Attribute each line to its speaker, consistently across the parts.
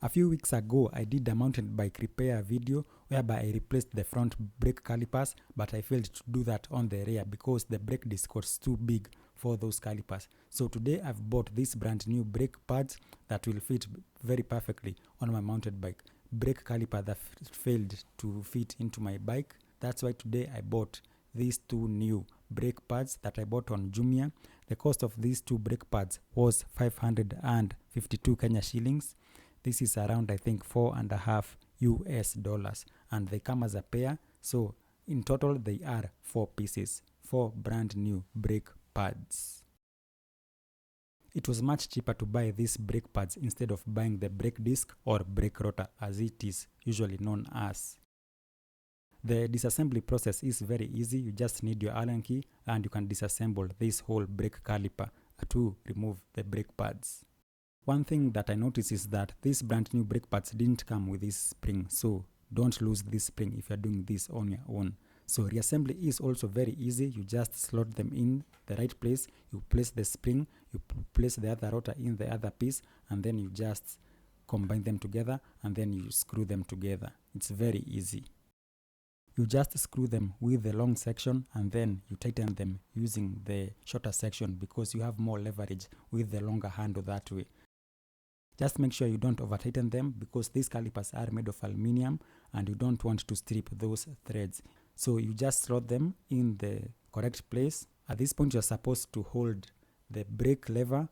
Speaker 1: A few weeks ago, I did a mountain bike repair video whereby I replaced the front brake calipers, but I failed to do that on the rear because the brake disc was too big for those calipers. So today I've bought these brand new brake pads that will fit very perfectly on my mountain bike. Brake caliper that failed to fit into my bike. That's why today I bought these two new brake pads that I bought on Jumia. The cost of these two brake pads was 552 Kenya shillings. This is around, I think, $4.5 US, and they come as a pair. So in total, they are 4 pieces, 4 brand new brake pads. It was much cheaper to buy these brake pads instead of buying the brake disc or brake rotor, as it is usually known as. The disassembly process is very easy. You just need your Allen key and you can disassemble this whole brake caliper to remove the brake pads. One thing that I noticed is that these brand new brake pads didn't come with this spring, so don't lose this spring if you're doing this on your own. So reassembly is also very easy. You just slot them in the right place, you place the spring, you place the other rotor in the other piece, and then you just combine them together and then you screw them together. It's very easy. You just screw them with the long section and then you tighten them using the shorter section because you have more leverage with the longer handle that way. Just make sure you don't over tighten them because these calipers are made of aluminium and you don't want to strip those threads. So you just slot them in the correct place. At this point, you're supposed to hold the brake lever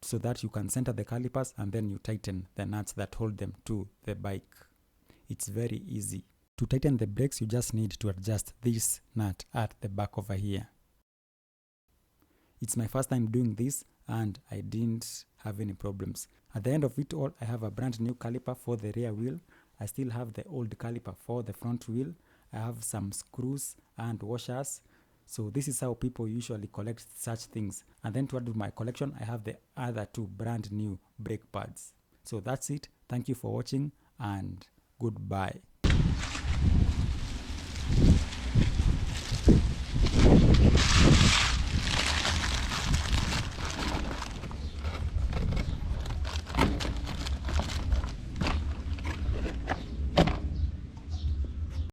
Speaker 1: so that you can center the calipers and then you tighten the nuts that hold them to the bike. It's very easy. To tighten the brakes, you just need to adjust this nut at the back over here. It's my first time doing this and I didn't have any problems. At the end of it all, I have a brand new caliper for the rear wheel. I still have the old caliper for the front wheel. I have some screws and washers. So this is how people usually collect such things. And then to add to my collection, I have the other two brand new brake pads. So that's it. Thank you for watching and goodbye.